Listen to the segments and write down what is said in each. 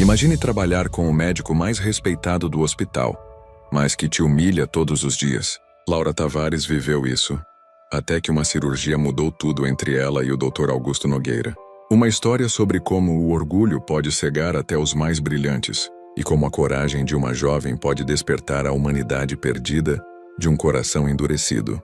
Imagine trabalhar com o médico mais respeitado do hospital, mas que te humilha todos os dias. Laura Tavares viveu isso, até que uma cirurgia mudou tudo entre ela e o Dr. Augusto Nogueira. Uma história sobre como o orgulho pode cegar até os mais brilhantes, e como a coragem de uma jovem pode despertar a humanidade perdida de um coração endurecido.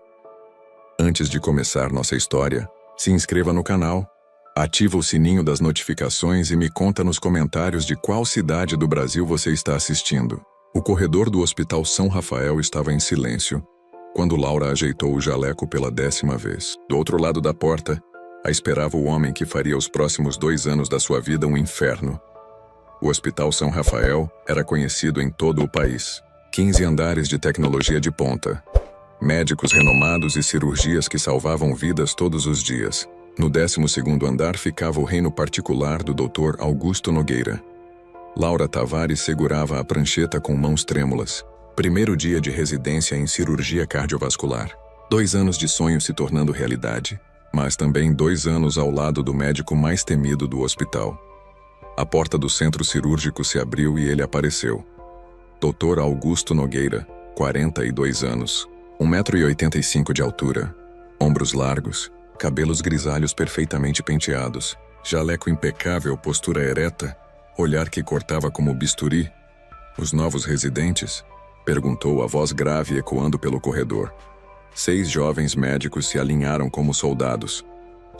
Antes de começar nossa história, se inscreva no canal, ativa o sininho das notificações e me conta nos comentários de qual cidade do Brasil você está assistindo. O corredor do Hospital São Rafael estava em silêncio, quando Laura ajeitou o jaleco pela 10ª vez. Do outro lado da porta, a esperava o homem que faria os próximos 2 anos da sua vida um inferno. O Hospital São Rafael era conhecido em todo o país. 15 andares de tecnologia de ponta, médicos renomados e cirurgias que salvavam vidas todos os dias. No 12º andar ficava o reino particular do Dr. Augusto Nogueira. Laura Tavares segurava a prancheta com mãos trêmulas. Primeiro dia de residência em cirurgia cardiovascular. 2 anos de sonho se tornando realidade, mas também 2 anos ao lado do médico mais temido do hospital. A porta do centro cirúrgico se abriu e ele apareceu. Dr. Augusto Nogueira, 42 anos, 1,85 m de altura, ombros largos, cabelos grisalhos perfeitamente penteados, jaleco impecável, postura ereta, olhar que cortava como bisturi. Os novos residentes? Perguntou a voz grave ecoando pelo corredor. 6 jovens médicos se alinharam como soldados.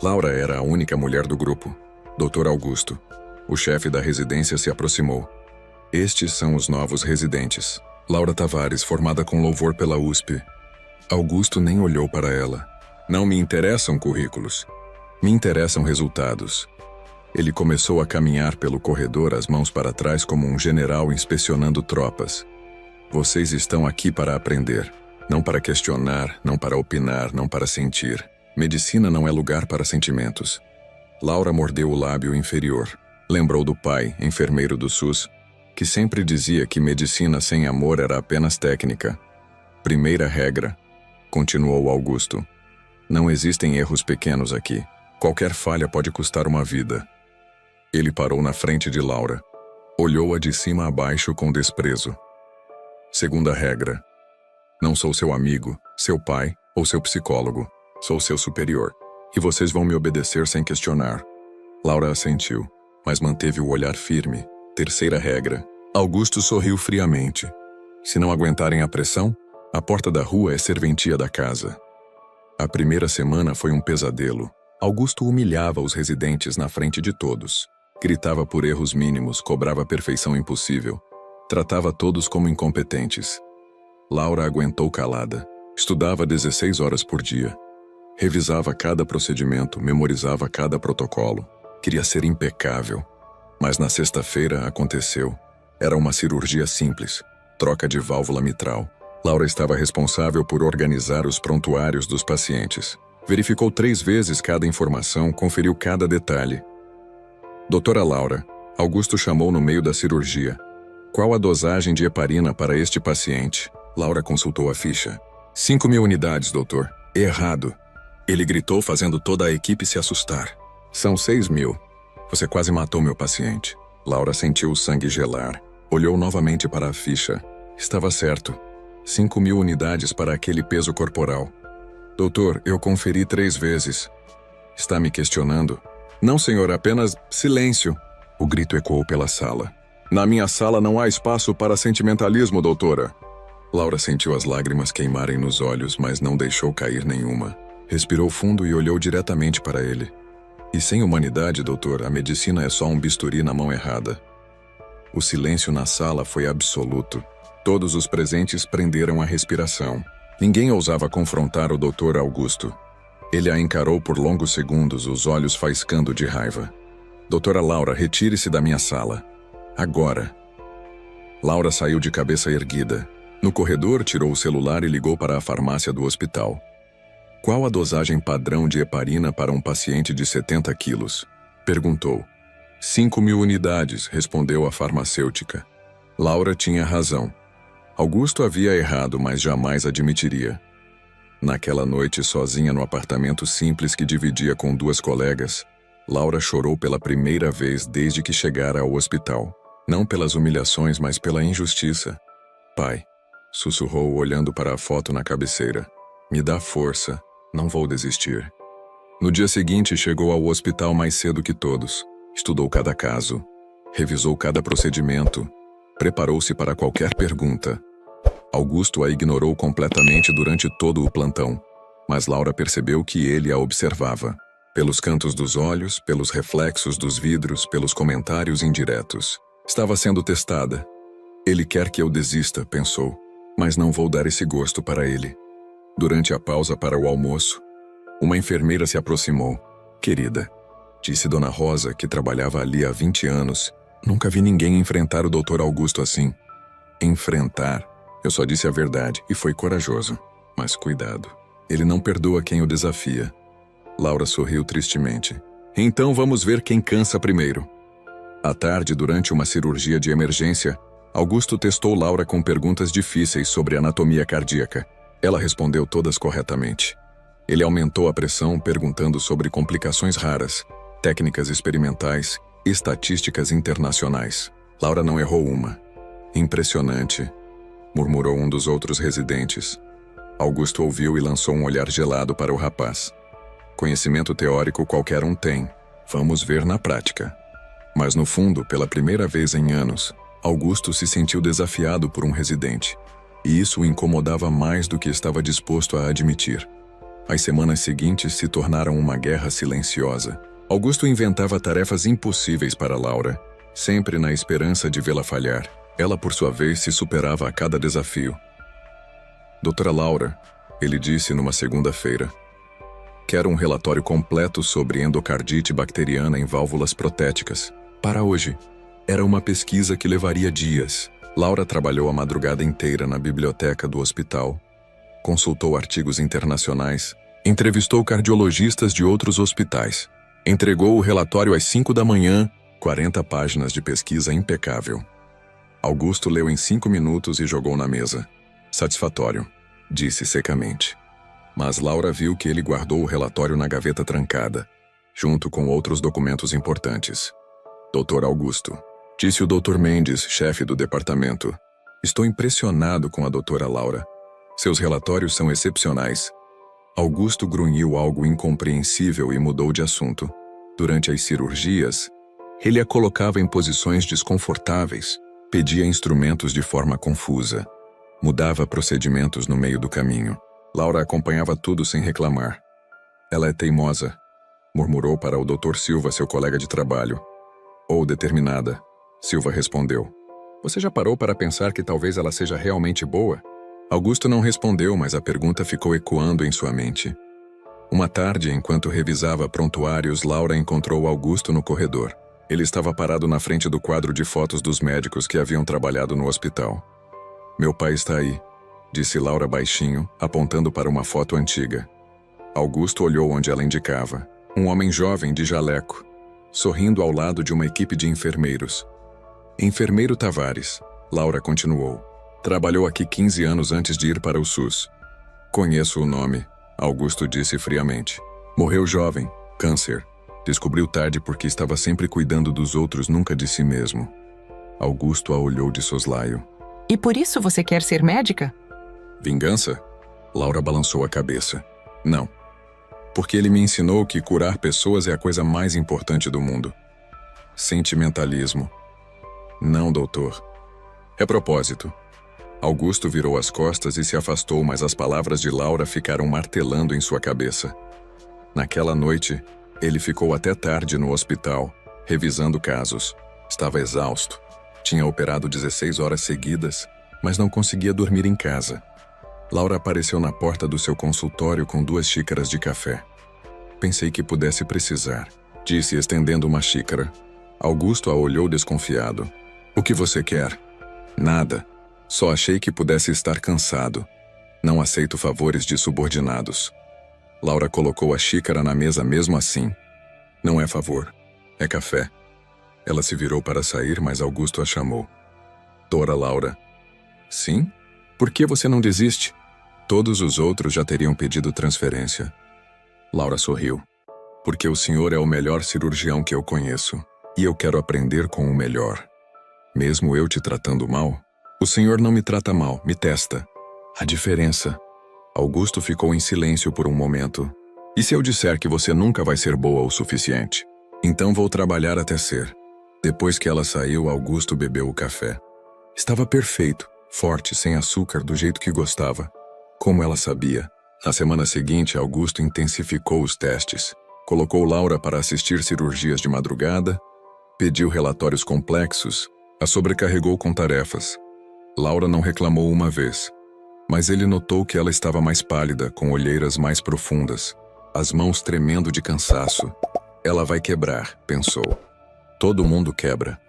Laura era a única mulher do grupo. Dr. Augusto, o chefe da residência, se aproximou. Estes são os novos residentes. Laura Tavares, formada com louvor pela USP. Augusto nem olhou para ela. Não me interessam currículos. Me interessam resultados. Ele começou a caminhar pelo corredor, as mãos para trás como um general inspecionando tropas. Vocês estão aqui para aprender, não para questionar, não para opinar, não para sentir. Medicina não é lugar para sentimentos. Laura mordeu o lábio inferior. Lembrou do pai, enfermeiro do SUS, que sempre dizia que medicina sem amor era apenas técnica. Primeira regra, continuou Augusto. Não existem erros pequenos aqui. Qualquer falha pode custar uma vida. Ele parou na frente de Laura. Olhou-a de cima a baixo com desprezo. Segunda regra. Não sou seu amigo, seu pai ou seu psicólogo. Sou seu superior. E vocês vão me obedecer sem questionar. Laura assentiu, mas manteve o olhar firme. Terceira regra. Augusto sorriu friamente. Se não aguentarem a pressão, a porta da rua é serventia da casa. A primeira semana foi um pesadelo. Augusto humilhava os residentes na frente de todos. Gritava por erros mínimos, cobrava perfeição impossível. Tratava todos como incompetentes. Laura aguentou calada. Estudava 16 horas por dia. Revisava cada procedimento, memorizava cada protocolo. Queria ser impecável. Mas na sexta-feira aconteceu. Era uma cirurgia simples. Troca de válvula mitral. Laura estava responsável por organizar os prontuários dos pacientes. Verificou 3 vezes cada informação, conferiu cada detalhe. Doutora Laura, Augusto chamou no meio da cirurgia. Qual a dosagem de heparina para este paciente? Laura consultou a ficha. 5.000 unidades, doutor. Errado. Ele gritou, fazendo toda a equipe se assustar. São 6.000. Você quase matou meu paciente. Laura sentiu o sangue gelar. Olhou novamente para a ficha. Estava certo. 5.000 unidades para aquele peso corporal. Doutor, eu conferi 3 vezes. Está me questionando? Não, senhor, apenas silêncio. O grito ecoou pela sala. Na minha sala não há espaço para sentimentalismo, doutora. Laura sentiu as lágrimas queimarem nos olhos, mas não deixou cair nenhuma. Respirou fundo e olhou diretamente para ele. E sem humanidade, doutor, a medicina é só um bisturi na mão errada. O silêncio na sala foi absoluto. Todos os presentes prenderam a respiração. Ninguém ousava confrontar o Dr. Augusto. Ele a encarou por longos segundos, os olhos faiscando de raiva. Doutora Laura, retire-se da minha sala. Agora. Laura saiu de cabeça erguida. No corredor, tirou o celular e ligou para a farmácia do hospital. Qual a dosagem padrão de heparina para um paciente de 70 quilos? Perguntou. 5.000 unidades, respondeu a farmacêutica. Laura tinha razão. Augusto havia errado, mas jamais admitiria. Naquela noite, sozinha no apartamento simples que dividia com 2 colegas, Laura chorou pela primeira vez desde que chegara ao hospital. Não pelas humilhações, mas pela injustiça. Pai, sussurrou olhando para a foto na cabeceira. Me dá força, não vou desistir. No dia seguinte chegou ao hospital mais cedo que todos. Estudou cada caso, revisou cada procedimento, preparou-se para qualquer pergunta. Augusto a ignorou completamente durante todo o plantão, mas Laura percebeu que ele a observava. Pelos cantos dos olhos, pelos reflexos dos vidros, pelos comentários indiretos. Estava sendo testada. Ele quer que eu desista, pensou, mas não vou dar esse gosto para ele. Durante a pausa para o almoço, uma enfermeira se aproximou. Querida, disse Dona Rosa, que trabalhava ali há 20 anos, nunca vi ninguém enfrentar o Dr. Augusto assim. Enfrentar? Eu só disse a verdade e foi corajoso. Mas cuidado, ele não perdoa quem o desafia. Laura sorriu tristemente. Então vamos ver quem cansa primeiro. À tarde, durante uma cirurgia de emergência, Augusto testou Laura com perguntas difíceis sobre anatomia cardíaca. Ela respondeu todas corretamente. Ele aumentou a pressão perguntando sobre complicações raras, técnicas experimentais, estatísticas internacionais. Laura não errou uma. Impressionante, murmurou um dos outros residentes. Augusto ouviu e lançou um olhar gelado para o rapaz. Conhecimento teórico qualquer um tem. Vamos ver na prática. Mas no fundo, pela primeira vez em anos, Augusto se sentiu desafiado por um residente. E isso o incomodava mais do que estava disposto a admitir. As semanas seguintes se tornaram uma guerra silenciosa. Augusto inventava tarefas impossíveis para Laura, sempre na esperança de vê-la falhar. Ela, por sua vez, se superava a cada desafio. Doutora Laura, ele disse numa segunda-feira, quero um relatório completo sobre endocardite bacteriana em válvulas protéticas. Para hoje. Era uma pesquisa que levaria dias. Laura trabalhou a madrugada inteira na biblioteca do hospital, consultou artigos internacionais, entrevistou cardiologistas de outros hospitais, entregou o relatório às 5 da manhã, 40 páginas de pesquisa impecável. Augusto leu em 5 minutos e jogou na mesa. Satisfatório, disse secamente. Mas Laura viu que ele guardou o relatório na gaveta trancada, junto com outros documentos importantes. Dr. Augusto, disse o Dr. Mendes, chefe do departamento. Estou impressionado com a doutora Laura. Seus relatórios são excepcionais. Augusto grunhiu algo incompreensível e mudou de assunto. Durante as cirurgias, ele a colocava em posições desconfortáveis, pedia instrumentos de forma confusa, mudava procedimentos no meio do caminho. Laura acompanhava tudo sem reclamar. Ela é teimosa, murmurou para o Dr. Silva, seu colega de trabalho. Ou determinada, Silva respondeu. Você já parou para pensar que talvez ela seja realmente boa? Augusto não respondeu, mas a pergunta ficou ecoando em sua mente. Uma tarde, enquanto revisava prontuários, Laura encontrou Augusto no corredor. Ele estava parado na frente do quadro de fotos dos médicos que haviam trabalhado no hospital. Meu pai está aí, disse Laura baixinho, apontando para uma foto antiga. Augusto olhou onde ela indicava. Um homem jovem de jaleco, sorrindo ao lado de uma equipe de enfermeiros. Enfermeiro Tavares, Laura continuou. Trabalhou aqui 15 anos antes de ir para o SUS. Conheço o nome, Augusto disse friamente. Morreu jovem, câncer. Descobriu tarde porque estava sempre cuidando dos outros, nunca de si mesmo. Augusto a olhou de soslaio. E por isso você quer ser médica? Vingança? Laura balançou a cabeça. Não. Porque ele me ensinou que curar pessoas é a coisa mais importante do mundo. Sentimentalismo. Não, doutor. É propósito. Augusto virou as costas e se afastou, mas as palavras de Laura ficaram martelando em sua cabeça. Naquela noite, ele ficou até tarde no hospital, revisando casos. Estava exausto. Tinha operado 16 horas seguidas, mas não conseguia dormir em casa. Laura apareceu na porta do seu consultório com 2 xícaras de café. Pensei que pudesse precisar, disse estendendo uma xícara. Augusto a olhou desconfiado. O que você quer? Nada. Só achei que pudesse estar cansado. Não aceito favores de subordinados. Laura colocou a xícara na mesa mesmo assim. Não é favor, é café. Ela se virou para sair, mas Augusto a chamou. Dora Laura. Sim? Por que você não desiste? Todos os outros já teriam pedido transferência. Laura sorriu. Porque o senhor é o melhor cirurgião que eu conheço. E eu quero aprender com o melhor. Mesmo eu te tratando mal? O senhor não me trata mal, me testa. A diferença. Augusto ficou em silêncio por um momento. E se eu disser que você nunca vai ser boa o suficiente? Então vou trabalhar até ser. Depois que ela saiu, Augusto bebeu o café. Estava perfeito, forte, sem açúcar, do jeito que gostava. Como ela sabia. Na semana seguinte, Augusto intensificou os testes. Colocou Laura para assistir cirurgias de madrugada, pediu relatórios complexos, a sobrecarregou com tarefas. Laura não reclamou uma vez, mas ele notou que ela estava mais pálida, com olheiras mais profundas, as mãos tremendo de cansaço. Ela vai quebrar, pensou. Todo mundo quebra.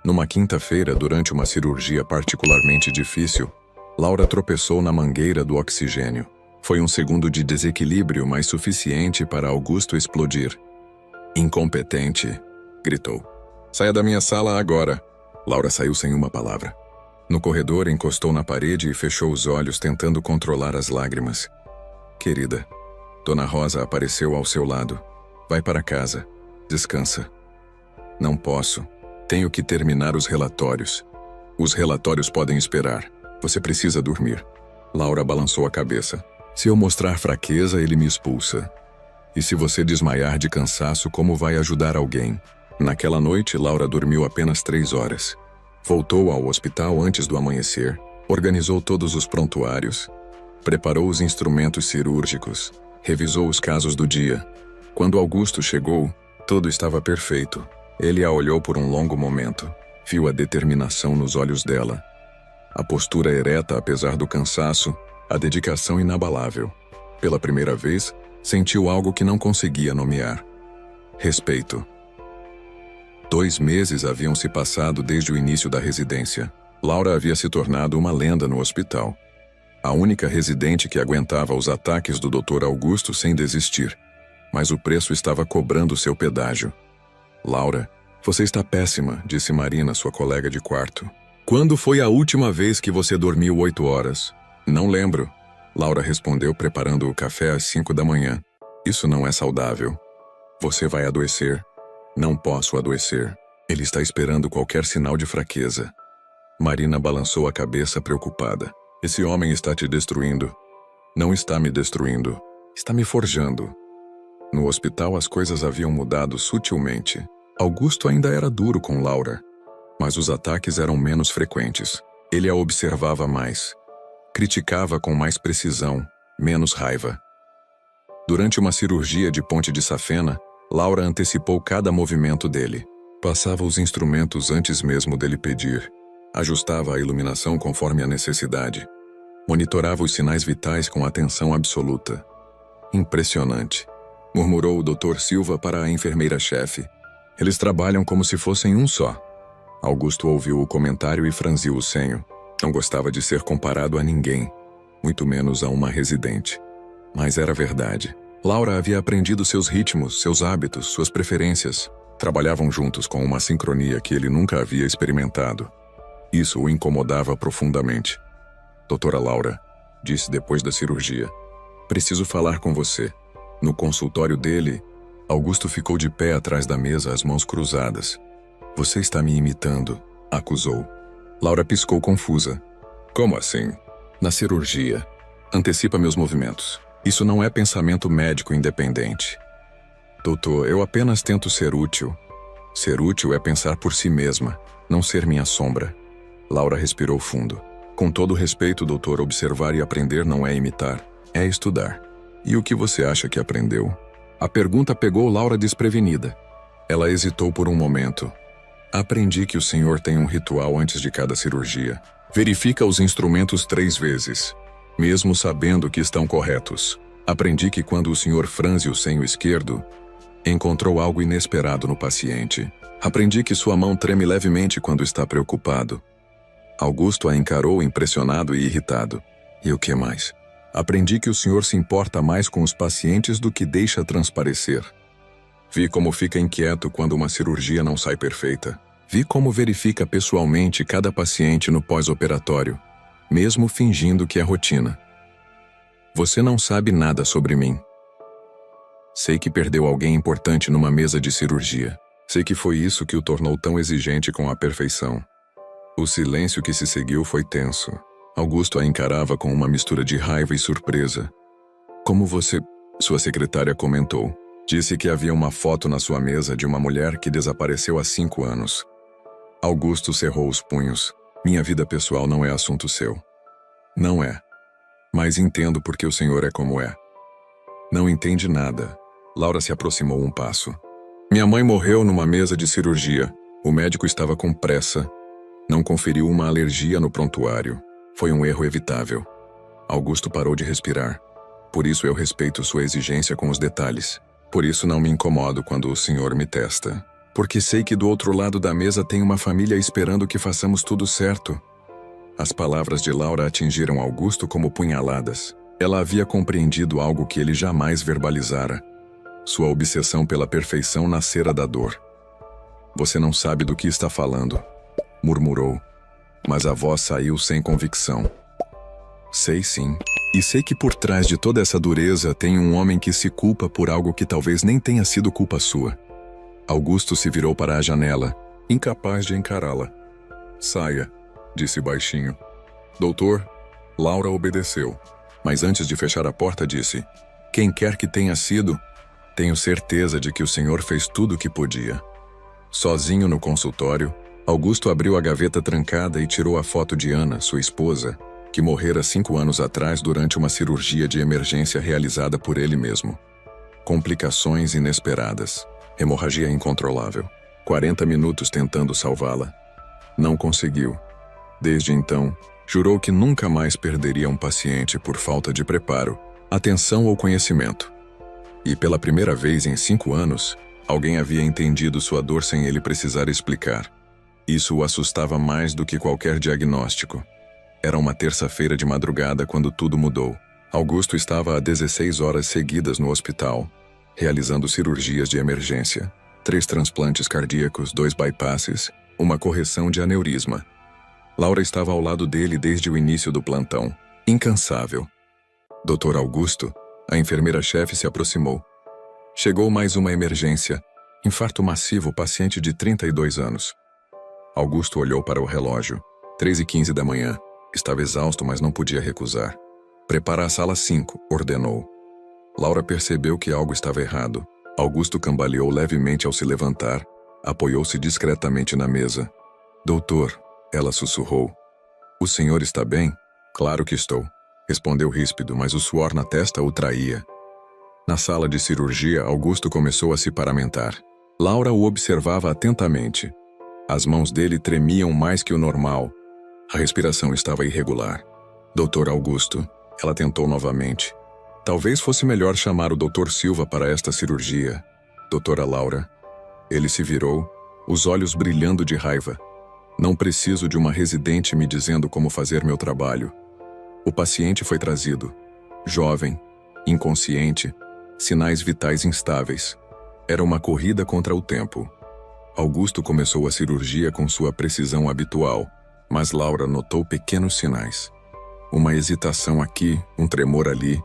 Numa quinta-feira, durante uma cirurgia particularmente difícil, Laura tropeçou na mangueira do oxigênio. Foi um segundo de desequilíbrio, mas suficiente para Augusto explodir. Incompetente, gritou. Saia da minha sala agora. Laura saiu sem uma palavra. No corredor, encostou na parede e fechou os olhos, tentando controlar as lágrimas. Querida, Dona Rosa apareceu ao seu lado. Vai para casa. Descansa. Não posso. Tenho que terminar os relatórios. Os relatórios podem esperar. Você precisa dormir. Laura balançou a cabeça. Se eu mostrar fraqueza, ele me expulsa. E se você desmaiar de cansaço, como vai ajudar alguém? Naquela noite, Laura dormiu apenas 3 horas. Voltou ao hospital antes do amanhecer, organizou todos os prontuários, preparou os instrumentos cirúrgicos, revisou os casos do dia. Quando Augusto chegou, tudo estava perfeito. Ele a olhou por um longo momento, viu a determinação nos olhos dela. A postura ereta apesar do cansaço, a dedicação inabalável. Pela primeira vez, sentiu algo que não conseguia nomear. Respeito. 2 meses haviam se passado desde o início da residência. Laura havia se tornado uma lenda no hospital. A única residente que aguentava os ataques do Dr. Augusto sem desistir. Mas o preço estava cobrando seu pedágio. Laura, você está péssima, disse Marina, sua colega de quarto. Quando foi a última vez que você dormiu 8 horas? Não lembro. Laura respondeu, preparando o café às 5 da manhã. Isso não é saudável. Você vai adoecer. Não posso adoecer. Ele está esperando qualquer sinal de fraqueza. Marina balançou a cabeça preocupada. Esse homem está te destruindo. Não está me destruindo. Está me forjando. No hospital as coisas haviam mudado sutilmente. Augusto ainda era duro com Laura, mas os ataques eram menos frequentes. Ele a observava mais. Criticava com mais precisão, menos raiva. Durante uma cirurgia de ponte de safena, Laura antecipou cada movimento dele. Passava os instrumentos antes mesmo dele pedir. Ajustava a iluminação conforme a necessidade. Monitorava os sinais vitais com atenção absoluta. Impressionante, murmurou o Dr. Silva para a enfermeira-chefe. Eles trabalham como se fossem um só. Augusto ouviu o comentário e franziu o senho. Não gostava de ser comparado a ninguém, muito menos a uma residente. Mas era verdade. Laura havia aprendido seus ritmos, seus hábitos, suas preferências. Trabalhavam juntos com uma sincronia que ele nunca havia experimentado. Isso o incomodava profundamente. Doutora Laura, disse depois da cirurgia, preciso falar com você. No consultório dele, Augusto ficou de pé atrás da mesa, as mãos cruzadas. Você está me imitando, acusou. Laura piscou confusa. Como assim? Na cirurgia. Antecipa meus movimentos. Isso não é pensamento médico independente. Doutor, eu apenas tento ser útil. Ser útil é pensar por si mesma, não ser minha sombra. Laura respirou fundo. Com todo respeito, doutor, observar e aprender não é imitar, é estudar. E o que você acha que aprendeu? A pergunta pegou Laura desprevenida. Ela hesitou por um momento. Aprendi que o senhor tem um ritual antes de cada cirurgia. Verifica os instrumentos 3 vezes, mesmo sabendo que estão corretos. Aprendi que quando o senhor franze o senho esquerdo, encontrou algo inesperado no paciente. Aprendi que sua mão treme levemente quando está preocupado. Augusto a encarou impressionado e irritado. E o que mais? Aprendi que o senhor se importa mais com os pacientes do que deixa transparecer. Vi como fica inquieto quando uma cirurgia não sai perfeita. Vi como verifica pessoalmente cada paciente no pós-operatório, mesmo fingindo que é rotina. Você não sabe nada sobre mim. Sei que perdeu alguém importante numa mesa de cirurgia. Sei que foi isso que o tornou tão exigente com a perfeição. O silêncio que se seguiu foi tenso. Augusto a encarava com uma mistura de raiva e surpresa. Como você... Sua secretária comentou. Disse que havia uma foto na sua mesa de uma mulher que desapareceu há 5 anos. Augusto cerrou os punhos. Minha vida pessoal não é assunto seu. Não é. Mas entendo porque o senhor é como é. Não entende nada. Laura se aproximou um passo. Minha mãe morreu numa mesa de cirurgia. O médico estava com pressa. Não conferiu uma alergia no prontuário. Foi um erro evitável. Augusto parou de respirar. Por isso eu respeito sua exigência com os detalhes. Por isso não me incomodo quando o senhor me testa. Porque sei que do outro lado da mesa tem uma família esperando que façamos tudo certo. As palavras de Laura atingiram Augusto como punhaladas. Ela havia compreendido algo que ele jamais verbalizara. Sua obsessão pela perfeição nascera da dor. Você não sabe do que está falando, murmurou, mas a voz saiu sem convicção. Sei sim. E sei que por trás de toda essa dureza tem um homem que se culpa por algo que talvez nem tenha sido culpa sua. Augusto se virou para a janela, incapaz de encará-la. Saia, disse baixinho. Doutor, Laura obedeceu, mas antes de fechar a porta disse, quem quer que tenha sido, tenho certeza de que o senhor fez tudo o que podia. Sozinho no consultório, Augusto abriu a gaveta trancada e tirou a foto de Ana, sua esposa, que morrera 5 anos atrás durante uma cirurgia de emergência realizada por ele mesmo. Complicações inesperadas. Hemorragia incontrolável. 40 minutos tentando salvá-la. Não conseguiu. Desde então, jurou que nunca mais perderia um paciente por falta de preparo, atenção ou conhecimento. E pela primeira vez em 5 anos, alguém havia entendido sua dor sem ele precisar explicar. Isso o assustava mais do que qualquer diagnóstico. Era uma terça-feira de madrugada quando tudo mudou. Augusto estava há 16 horas seguidas no hospital, realizando cirurgias de emergência. 3 transplantes cardíacos, 2 bypasses, uma correção de aneurisma. Laura estava ao lado dele desde o início do plantão, incansável. Dr. Augusto, a enfermeira-chefe se aproximou. Chegou mais uma emergência. Infarto massivo, paciente de 32 anos. Augusto olhou para o relógio. 3h15 da manhã. Estava exausto, mas não podia recusar. Prepara a sala 5, ordenou. Laura percebeu que algo estava errado. Augusto cambaleou levemente ao se levantar. Apoiou-se discretamente na mesa. Doutor, ela sussurrou. O senhor está bem? Claro que estou. Respondeu ríspido, mas o suor na testa o traía. Na sala de cirurgia, Augusto começou a se paramentar. Laura o observava atentamente. As mãos dele tremiam mais que o normal. A respiração estava irregular. Doutor Augusto, ela tentou novamente. Talvez fosse melhor chamar o Dr. Silva para esta cirurgia. Doutora Laura. Ele se virou, os olhos brilhando de raiva. Não preciso de uma residente me dizendo como fazer meu trabalho. O paciente foi trazido. Jovem, inconsciente, sinais vitais instáveis. Era uma corrida contra o tempo. Augusto começou a cirurgia com sua precisão habitual, mas Laura notou pequenos sinais. Uma hesitação aqui, um tremor ali,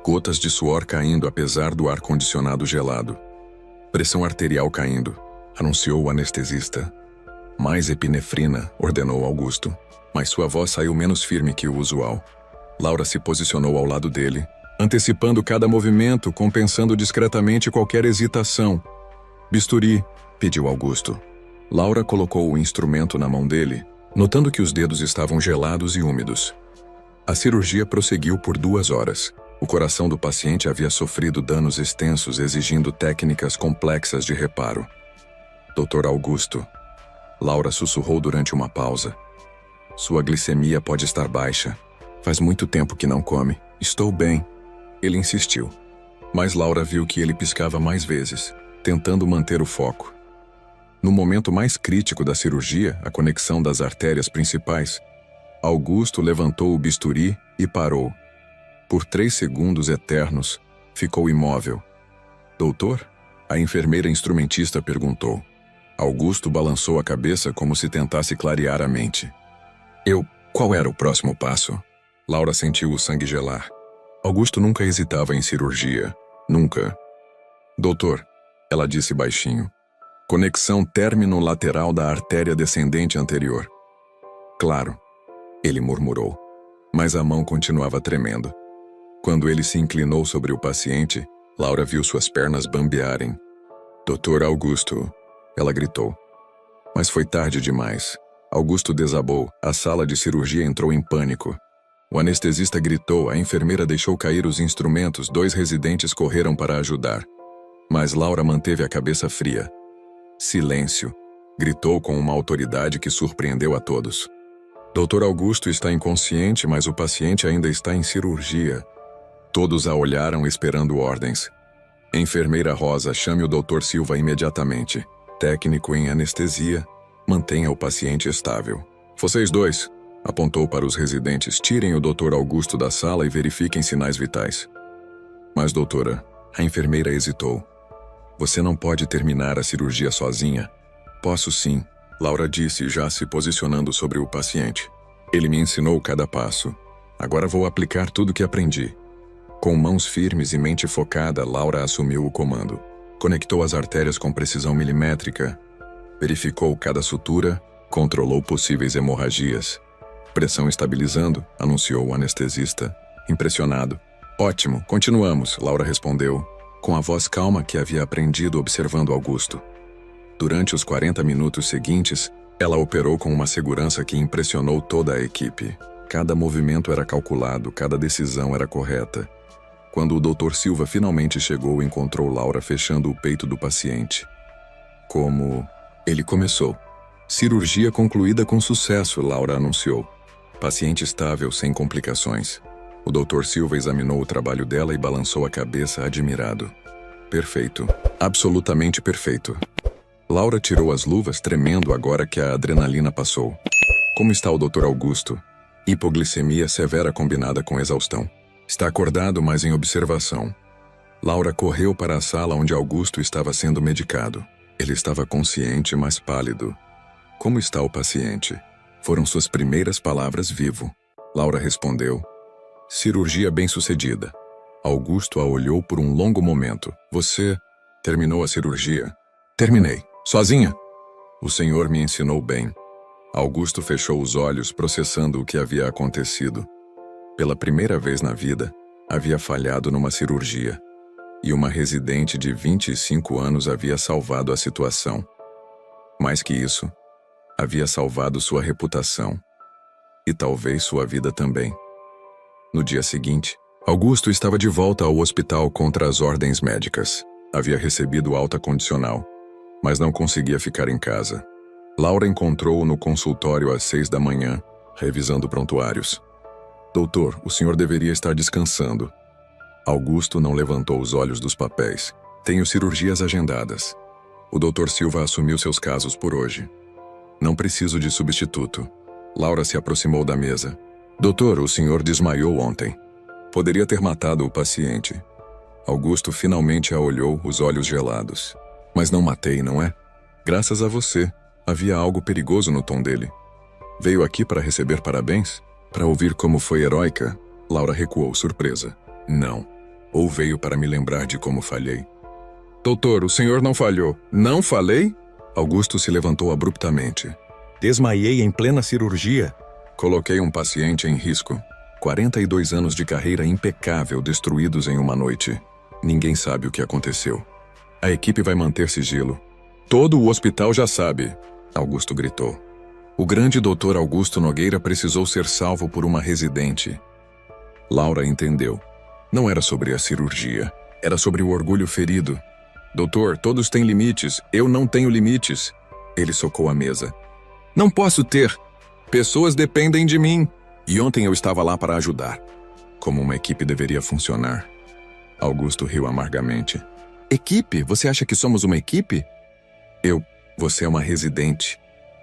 gotas de suor caindo apesar do ar-condicionado gelado. Pressão arterial caindo, anunciou o anestesista. Mais epinefrina, ordenou Augusto, mas sua voz saiu menos firme que o usual. Laura se posicionou ao lado dele, antecipando cada movimento, compensando discretamente qualquer hesitação. Bisturi, pediu Augusto. Laura colocou o instrumento na mão dele, notando que os dedos estavam gelados e úmidos. A cirurgia prosseguiu por 2 horas. O coração do paciente havia sofrido danos extensos, exigindo técnicas complexas de reparo. Dr. Augusto. Laura sussurrou durante uma pausa. Sua glicemia pode estar baixa. Faz muito tempo que não come. Estou bem. Ele insistiu. Mas Laura viu que ele piscava mais vezes, tentando manter o foco. No momento mais crítico da cirurgia, a conexão das artérias principais, Augusto levantou o bisturi e parou. Por 3 segundos eternos, ficou imóvel. Doutor? A enfermeira instrumentista perguntou. Augusto balançou a cabeça como se tentasse clarear a mente. Qual era o próximo passo? Laura sentiu o sangue gelar. Augusto nunca hesitava em cirurgia. Nunca. Doutor, ela disse baixinho. Conexão término-lateral da artéria descendente anterior. Claro, ele murmurou, mas a mão continuava tremendo. Quando ele se inclinou sobre o paciente, Laura viu suas pernas bambearem. Doutor Augusto, ela gritou. Mas foi tarde demais. Augusto desabou, a sala de cirurgia entrou em pânico. O anestesista gritou, a enfermeira deixou cair os instrumentos, 2 residentes correram para ajudar. Mas Laura manteve a cabeça fria. Silêncio, gritou com uma autoridade que surpreendeu a todos. Doutor Augusto está inconsciente, mas o paciente ainda está em cirurgia. Todos a olharam esperando ordens. Enfermeira Rosa, chame o Dr. Silva imediatamente. Técnico em anestesia, mantenha o paciente estável. Vocês 2, apontou para os residentes, tirem o Dr. Augusto da sala e verifiquem sinais vitais. Mas, doutora, a enfermeira hesitou. Você não pode terminar a cirurgia sozinha. Posso sim, Laura disse, já se posicionando sobre o paciente. Ele me ensinou cada passo. Agora vou aplicar tudo que aprendi. Com mãos firmes e mente focada, Laura assumiu o comando. Conectou as artérias com precisão milimétrica, verificou cada sutura, controlou possíveis hemorragias. Pressão estabilizando, anunciou o anestesista, impressionado. Ótimo, continuamos, Laura respondeu, com a voz calma que havia aprendido observando Augusto. Durante os 40 minutos seguintes, ela operou com uma segurança que impressionou toda a equipe. Cada movimento era calculado, cada decisão era correta. Quando o Dr. Silva finalmente chegou, encontrou Laura fechando o peito do paciente. Como ele começou. Cirurgia concluída com sucesso, Laura anunciou. Paciente estável, sem complicações. O Dr. Silva examinou o trabalho dela e balançou a cabeça admirado. Perfeito. Absolutamente perfeito. Laura tirou as luvas, tremendo agora que a adrenalina passou. Como está o Dr. Augusto? Hipoglicemia severa combinada com exaustão. Está acordado, mas em observação. Laura correu para a sala onde Augusto estava sendo medicado. Ele estava consciente, mas pálido. Como está o paciente? Foram suas primeiras palavras vivo. Laura respondeu. Cirurgia bem-sucedida. Augusto a olhou por um longo momento. Você terminou a cirurgia? Terminei. Sozinha? O senhor me ensinou bem. Augusto fechou os olhos, processando o que havia acontecido. Pela primeira vez na vida, havia falhado numa cirurgia. E uma residente de 25 anos havia salvado a situação. Mais que isso, havia salvado sua reputação. E talvez sua vida também. No dia seguinte, Augusto estava de volta ao hospital contra as ordens médicas. Havia recebido alta condicional, mas não conseguia ficar em casa. Laura encontrou-o no consultório às 6 da manhã, revisando prontuários. Doutor, o senhor deveria estar descansando. Augusto não levantou os olhos dos papéis. Tenho cirurgias agendadas. O Dr. Silva assumiu seus casos por hoje. Não preciso de substituto. Laura se aproximou da mesa. Doutor, o senhor desmaiou ontem. Poderia ter matado o paciente. Augusto finalmente a olhou, os olhos gelados. Mas não matei, não é? Graças a você. Havia algo perigoso no tom dele. Veio aqui para receber parabéns? Para ouvir como foi heróica? Laura recuou, surpresa. Não. Ou veio para me lembrar de como falhei. Doutor, o senhor não falhou. Não falei? Augusto se levantou abruptamente. Desmaiei em plena cirurgia. Coloquei um paciente em risco. 42 anos de carreira impecável destruídos em uma noite. Ninguém sabe o que aconteceu. A equipe vai manter sigilo. Todo o hospital já sabe, Augusto gritou. O grande doutor Augusto Nogueira precisou ser salvo por uma residente. Laura entendeu. Não era sobre a cirurgia. Era sobre o orgulho ferido. Doutor, todos têm limites. Eu não tenho limites. Ele socou a mesa. Não posso ter. Pessoas dependem de mim. E ontem eu estava lá para ajudar. Como uma equipe deveria funcionar. Augusto riu amargamente. Equipe? Você acha que somos uma equipe? Você é uma residente.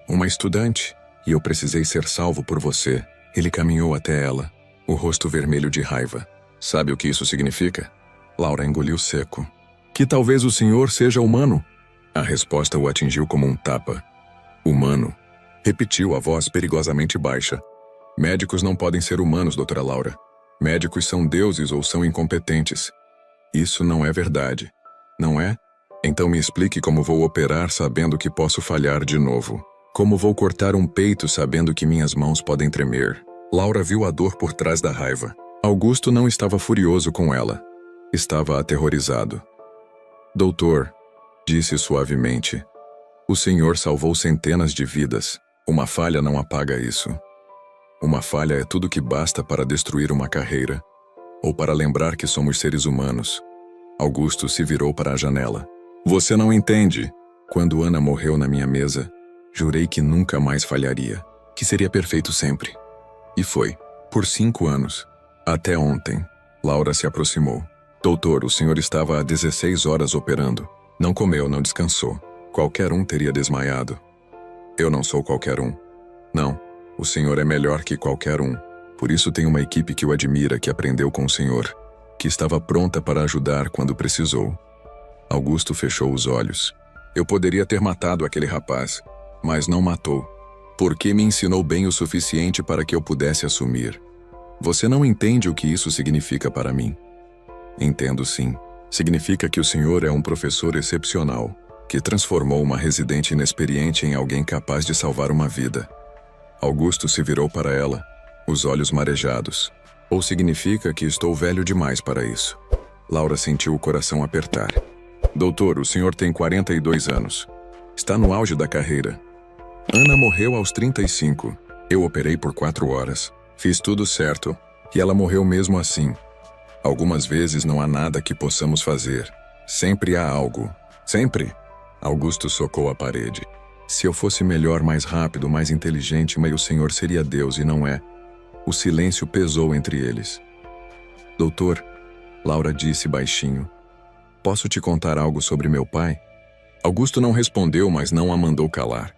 Uma estudante. E eu precisei ser salvo por você. Ele caminhou até ela, o rosto vermelho de raiva. Sabe o que isso significa? Laura engoliu seco. Que talvez o senhor seja humano. A resposta o atingiu como um tapa. Humano. Repetiu a voz perigosamente baixa. Médicos não podem ser humanos, doutora Laura. Médicos são deuses ou são incompetentes. Isso não é verdade. Não é? Então me explique como vou operar sabendo que posso falhar de novo. Como vou cortar um peito sabendo que minhas mãos podem tremer? Laura viu a dor por trás da raiva. Augusto não estava furioso com ela. Estava aterrorizado. Doutor, disse suavemente, o senhor salvou centenas de vidas. Uma falha não apaga isso. Uma falha é tudo que basta para destruir uma carreira, ou para lembrar que somos seres humanos. Augusto se virou para a janela. Você não entende. Quando Ana morreu na minha mesa, jurei que nunca mais falharia, que seria perfeito sempre. E foi. Por 5 anos. Até ontem. Laura se aproximou. Doutor, o senhor estava há 16 horas operando. Não comeu, não descansou. Qualquer um teria desmaiado. Eu não sou qualquer um. Não. O senhor é melhor que qualquer um. Por isso tem uma equipe que o admira, que aprendeu com o senhor, que estava pronta para ajudar quando precisou. Augusto fechou os olhos. Eu poderia ter matado aquele rapaz, mas não matou, porque me ensinou bem o suficiente para que eu pudesse assumir. Você não entende o que isso significa para mim? Entendo sim. Significa que o senhor é um professor excepcional, que transformou uma residente inexperiente em alguém capaz de salvar uma vida. Augusto se virou para ela, os olhos marejados. Ou significa que estou velho demais para isso? Laura sentiu o coração apertar. Doutor, o senhor tem 42 anos. Está no auge da carreira. Ana morreu aos 35. Eu operei por 4 horas. Fiz tudo certo. E ela morreu mesmo assim. Algumas vezes não há nada que possamos fazer. Sempre há algo. Sempre. Augusto socou a parede. Se eu fosse melhor, mais rápido, mais inteligente, mas o senhor seria Deus e não é. O silêncio pesou entre eles. Doutor, Laura disse baixinho. Posso te contar algo sobre meu pai? Augusto não respondeu, mas não a mandou calar.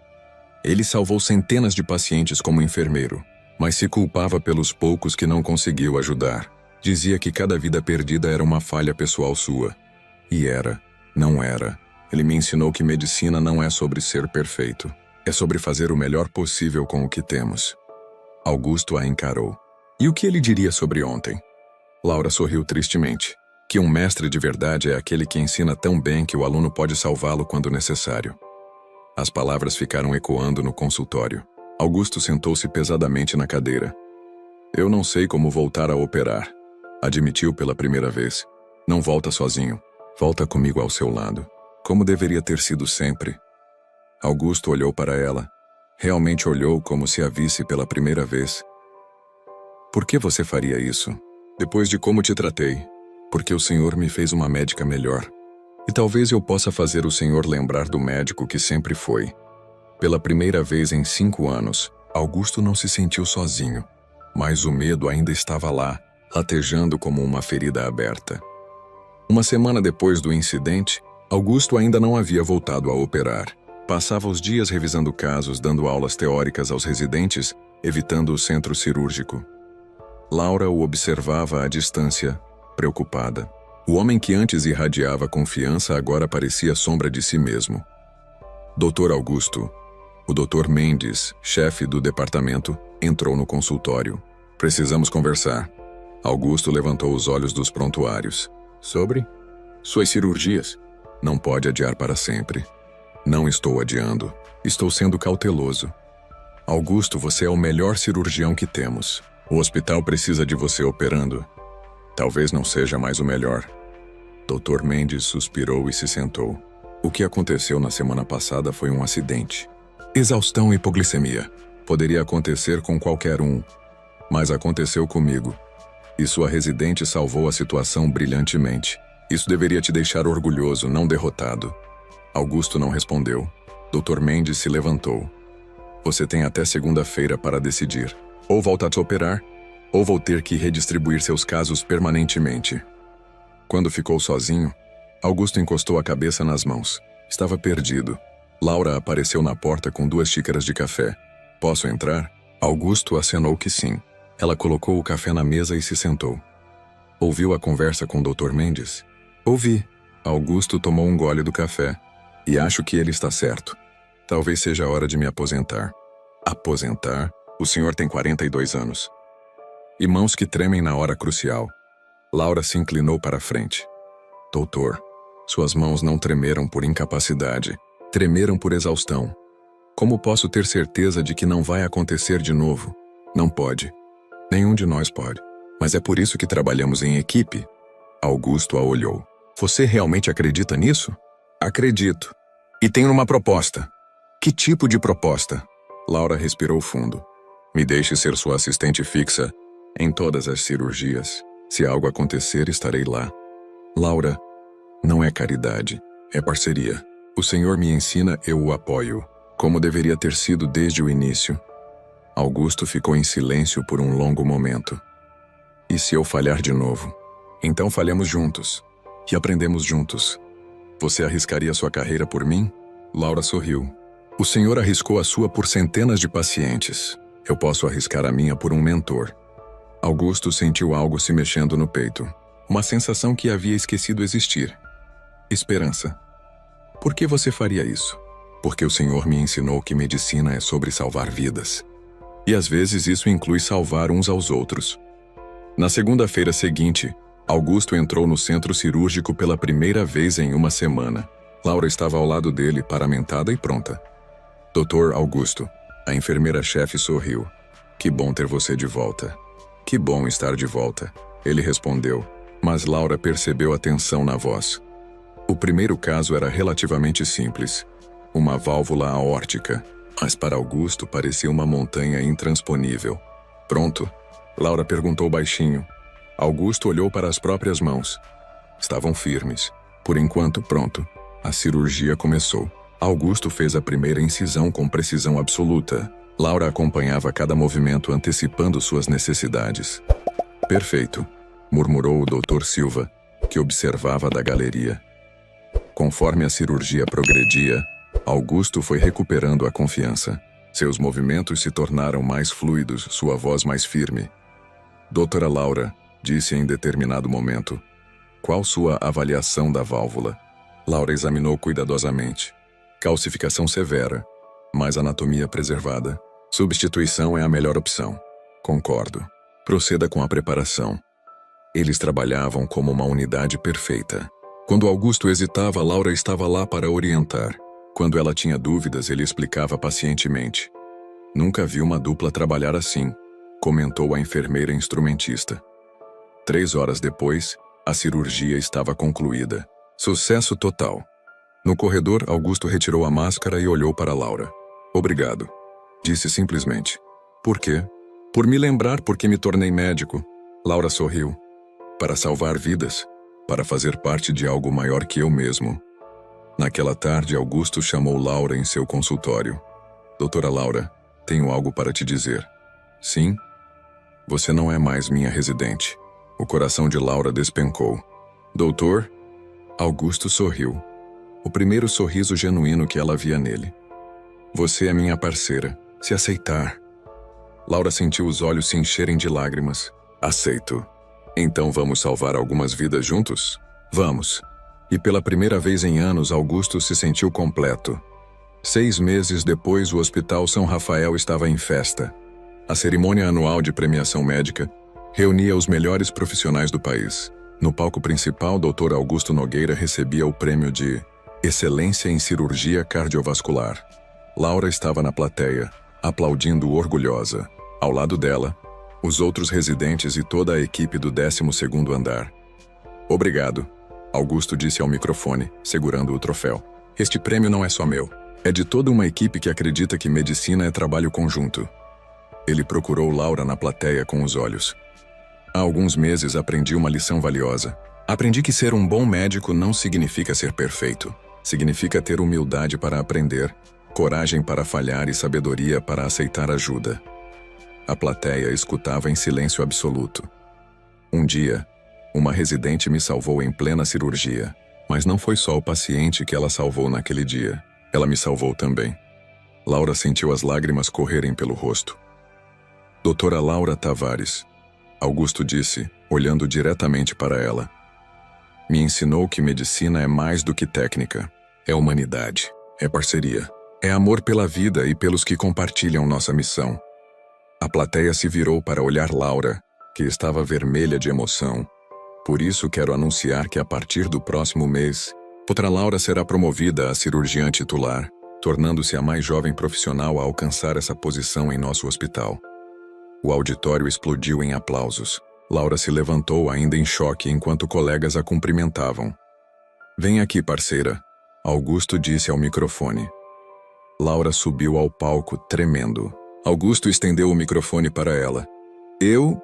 Ele salvou centenas de pacientes como enfermeiro, mas se culpava pelos poucos que não conseguiu ajudar. Dizia que cada vida perdida era uma falha pessoal sua. E era, não era. Ele me ensinou que medicina não é sobre ser perfeito. É sobre fazer o melhor possível com o que temos. Augusto a encarou. E o que ele diria sobre ontem? Laura sorriu tristemente. Que um mestre de verdade é aquele que ensina tão bem que o aluno pode salvá-lo quando necessário. As palavras ficaram ecoando no consultório. Augusto sentou-se pesadamente na cadeira. Eu não sei como voltar a operar. Admitiu pela primeira vez. Não volta sozinho. Volta comigo ao seu lado. Como deveria ter sido sempre. Augusto olhou para ela. Realmente olhou como se a visse pela primeira vez. Por que você faria isso? Depois de como te tratei. Porque o senhor me fez uma médica melhor. E talvez eu possa fazer o senhor lembrar do médico que sempre foi. Pela primeira vez em 5 anos, Augusto não se sentiu sozinho. Mas o medo ainda estava lá, latejando como uma ferida aberta. Uma semana depois do incidente, Augusto ainda não havia voltado a operar. Passava os dias revisando casos, dando aulas teóricas aos residentes, evitando o centro cirúrgico. Laura o observava à distância, preocupada. O homem que antes irradiava confiança agora parecia sombra de si mesmo. Dr. Augusto, o Dr. Mendes, chefe do departamento, entrou no consultório. Precisamos conversar. Augusto levantou os olhos dos prontuários. Sobre? Suas cirurgias. Não pode adiar para sempre. Não estou adiando. Estou sendo cauteloso. Augusto, você é o melhor cirurgião que temos. O hospital precisa de você operando. Talvez não seja mais o melhor. Dr. Mendes suspirou e se sentou. O que aconteceu na semana passada foi um acidente. Exaustão e hipoglicemia. Poderia acontecer com qualquer um, mas aconteceu comigo. E sua residente salvou a situação brilhantemente. Isso deveria te deixar orgulhoso, não derrotado. Augusto não respondeu. Dr. Mendes se levantou. Você tem até segunda-feira para decidir. Ou volta a te operar, ou vou ter que redistribuir seus casos permanentemente. Quando ficou sozinho, Augusto encostou a cabeça nas mãos. Estava perdido. Laura apareceu na porta com 2 xícaras de café. Posso entrar? Augusto acenou que sim. Ela colocou o café na mesa e se sentou. Ouviu a conversa com o Dr. Mendes? Ouvi. Augusto tomou um gole do café. E acho que ele está certo. Talvez seja a hora de me aposentar. Aposentar? O senhor tem 42 anos. E mãos que tremem na hora crucial. Laura se inclinou para a frente. Doutor, suas mãos não tremeram por incapacidade. Tremeram por exaustão. Como posso ter certeza de que não vai acontecer de novo? Não pode. Nenhum de nós pode. Mas é por isso que trabalhamos em equipe. Augusto a olhou. Você realmente acredita nisso? Acredito. E tenho uma proposta. Que tipo de proposta? Laura respirou fundo. Me deixe ser sua assistente fixa em todas as cirurgias. Se algo acontecer, estarei lá. Laura, não é caridade, é parceria. O Senhor me ensina, eu o apoio, como deveria ter sido desde o início. Augusto ficou em silêncio por um longo momento. E se eu falhar de novo? Então falhamos juntos. E aprendemos juntos. Você arriscaria sua carreira por mim? Laura sorriu. O Senhor arriscou a sua por centenas de pacientes. Eu posso arriscar a minha por um mentor. Augusto sentiu algo se mexendo no peito. Uma sensação que havia esquecido existir. Esperança. Por que você faria isso? Porque o Senhor me ensinou que medicina é sobre salvar vidas. E às vezes isso inclui salvar uns aos outros. Na segunda-feira seguinte, Augusto entrou no centro cirúrgico pela primeira vez em uma semana. Laura estava ao lado dele, paramentada e pronta. Doutor Augusto, a enfermeira-chefe sorriu. Que bom ter você de volta. Que bom estar de volta, ele respondeu, mas Laura percebeu a tensão na voz. O primeiro caso era relativamente simples. Uma válvula aórtica, mas para Augusto parecia uma montanha intransponível. Pronto? Laura perguntou baixinho. Augusto olhou para as próprias mãos. Estavam firmes. Por enquanto, pronto. A cirurgia começou. Augusto fez a primeira incisão com precisão absoluta. Laura acompanhava cada movimento antecipando suas necessidades. Perfeito, murmurou o Dr. Silva, que observava da galeria. Conforme a cirurgia progredia, Augusto foi recuperando a confiança. Seus movimentos se tornaram mais fluidos, sua voz mais firme. Doutora Laura, disse em determinado momento. Qual sua avaliação da válvula? Laura examinou cuidadosamente. Calcificação severa, mas anatomia preservada. Substituição é a melhor opção. Concordo. Proceda com a preparação. Eles trabalhavam como uma unidade perfeita. Quando Augusto hesitava, Laura estava lá para orientar. Quando ela tinha dúvidas, ele explicava pacientemente. Nunca vi uma dupla trabalhar assim, comentou a enfermeira instrumentista. 3 horas depois, a cirurgia estava concluída. Sucesso total. No corredor, Augusto retirou a máscara e olhou para Laura. Obrigado. Disse simplesmente. Por quê? Por me lembrar por que me tornei médico. Laura sorriu. Para salvar vidas. Para fazer parte de algo maior que eu mesmo. Naquela tarde, Augusto chamou Laura em seu consultório. Doutora Laura, tenho algo para te dizer. Sim? Você não é mais minha residente. O coração de Laura despencou. Doutor? Augusto sorriu. O primeiro sorriso genuíno que ela via nele. Você é minha parceira, se aceitar. Laura sentiu os olhos se encherem de lágrimas. Aceito. Então vamos salvar algumas vidas juntos? Vamos. E pela primeira vez em anos, Augusto se sentiu completo. 6 meses depois, o Hospital São Rafael estava em festa. A cerimônia anual de premiação médica reunia os melhores profissionais do país. No palco principal, Dr. Augusto Nogueira recebia o prêmio de Excelência em Cirurgia Cardiovascular. Laura estava na plateia, aplaudindo orgulhosa. Ao lado dela, os outros residentes e toda a equipe do 12º andar. Obrigado, Augusto disse ao microfone, segurando o troféu. Este prêmio não é só meu. É de toda uma equipe que acredita que medicina é trabalho conjunto. Ele procurou Laura na plateia com os olhos. Há alguns meses aprendi uma lição valiosa. Aprendi que ser um bom médico não significa ser perfeito. Significa ter humildade para aprender, coragem para falhar e sabedoria para aceitar ajuda. A plateia escutava em silêncio absoluto. Um dia, uma residente me salvou em plena cirurgia. Mas não foi só o paciente que ela salvou naquele dia. Ela me salvou também. Laura sentiu as lágrimas correrem pelo rosto. Doutora Laura Tavares, Augusto disse, olhando diretamente para ela. Me ensinou que medicina é mais do que técnica. É humanidade, é parceria, é amor pela vida e pelos que compartilham nossa missão. A plateia se virou para olhar Laura, que estava vermelha de emoção. Por isso quero anunciar que a partir do próximo mês, doutora Laura será promovida a cirurgiã titular. tornando-se a mais jovem profissional a alcançar essa posição em nosso hospital. O auditório explodiu em aplausos. Laura se levantou ainda em choque enquanto colegas a cumprimentavam. "Vem aqui, parceira", Augusto disse ao microfone. Laura subiu ao palco, tremendo. Augusto estendeu o microfone para ela. "Eu?"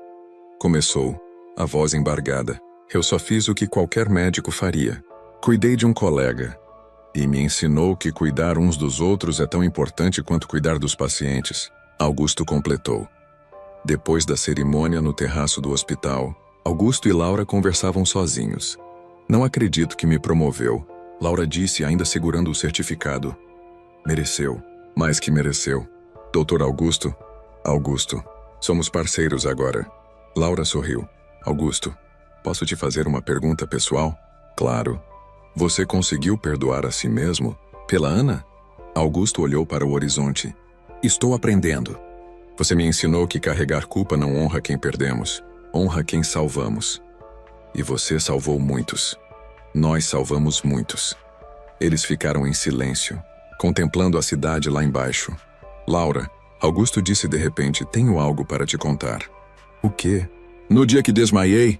começou, a voz embargada. "Eu só fiz o que qualquer médico faria. Cuidei de um colega. E me ensinou que cuidar uns dos outros é tão importante quanto cuidar dos pacientes", Augusto completou. Depois da cerimônia no terraço do hospital, Augusto e Laura conversavam sozinhos. "Não acredito que me promoveu", Laura disse, ainda segurando o certificado. "Mereceu. Mais que mereceu. Doutor Augusto? Augusto, somos parceiros agora." Laura sorriu. "Augusto, posso te fazer uma pergunta pessoal?" "Claro." "Você conseguiu perdoar a si mesmo? Pela Ana?" Augusto olhou para o horizonte. "Estou aprendendo. Você me ensinou que carregar culpa não honra quem perdemos, honra quem salvamos. E você salvou muitos. Nós salvamos muitos." Eles ficaram em silêncio, contemplando a cidade lá embaixo. "Laura", Augusto disse de repente, "tenho algo para te contar." "O quê?" "No dia que desmaiei,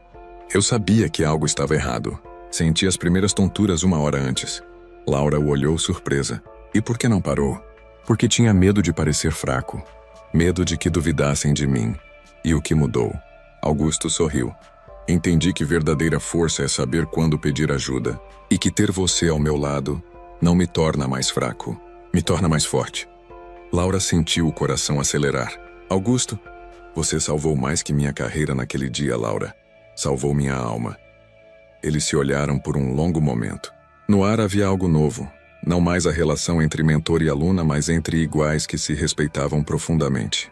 eu sabia que algo estava errado. Senti as primeiras tonturas 1 hora antes." Laura o olhou surpresa. "E por que não parou?" "Porque tinha medo de parecer fraco. Medo de que duvidassem de mim." "E o que mudou?" Augusto sorriu. "Entendi que verdadeira força é saber quando pedir ajuda. E que ter você ao meu lado não me torna mais fraco, me torna mais forte." Laura sentiu o coração acelerar. "Augusto, você salvou mais que minha carreira naquele dia, Laura. Salvou minha alma." Eles se olharam por um longo momento. No ar havia algo novo. Não mais a relação entre mentor e aluna, mas entre iguais que se respeitavam profundamente.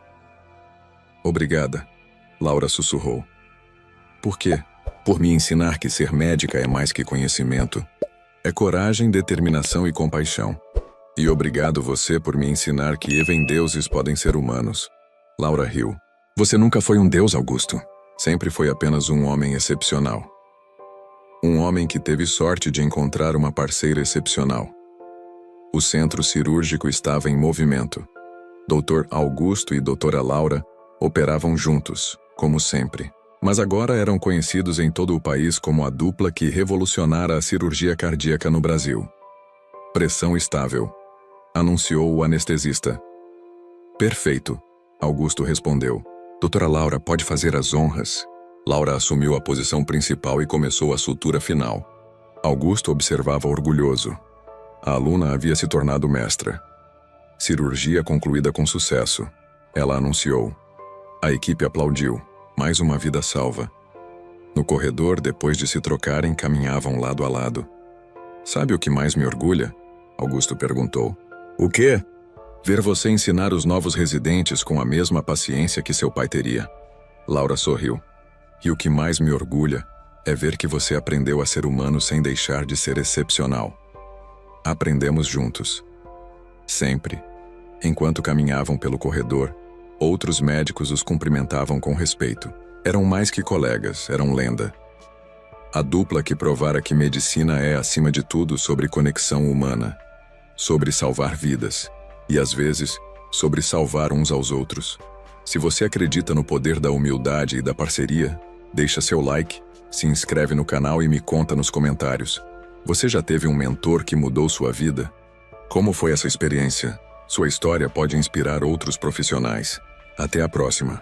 "Obrigada", Laura sussurrou. "Por quê?" "Por me ensinar que ser médica é mais que conhecimento. É coragem, determinação e compaixão. E obrigado você por me ensinar que even deuses podem ser humanos." Laura riu. "Você nunca foi um deus, Augusto. Sempre foi apenas um homem excepcional. Um homem que teve sorte de encontrar uma parceira excepcional." O centro cirúrgico estava em movimento. Dr. Augusto e doutora Laura operavam juntos, como sempre. Mas agora eram conhecidos em todo o país como a dupla que revolucionara a cirurgia cardíaca no Brasil. "Pressão estável", anunciou o anestesista. "Perfeito", Augusto respondeu. "Doutora Laura pode fazer as honras." Laura assumiu a posição principal e começou a sutura final. Augusto observava orgulhoso. A aluna havia se tornado mestra. "Cirurgia concluída com sucesso", ela anunciou. A equipe aplaudiu. Mais uma vida salva. No corredor, depois de se trocarem, caminhavam lado a lado. "Sabe o que mais me orgulha?" Augusto perguntou. "O quê?" "Ver você ensinar os novos residentes com a mesma paciência que seu pai teria." Laura sorriu. "E o que mais me orgulha é ver que você aprendeu a ser humano sem deixar de ser excepcional." Aprendemos juntos. Sempre. Enquanto caminhavam pelo corredor, outros médicos os cumprimentavam com respeito. Eram mais que colegas, eram lenda. A dupla que provara que medicina é, acima de tudo, sobre conexão humana, sobre salvar vidas, e às vezes, sobre salvar uns aos outros. Se você acredita no poder da humildade e da parceria, deixa seu like, se inscreve no canal e me conta nos comentários. Você já teve um mentor que mudou sua vida? Como foi essa experiência? Sua história pode inspirar outros profissionais. Até a próxima.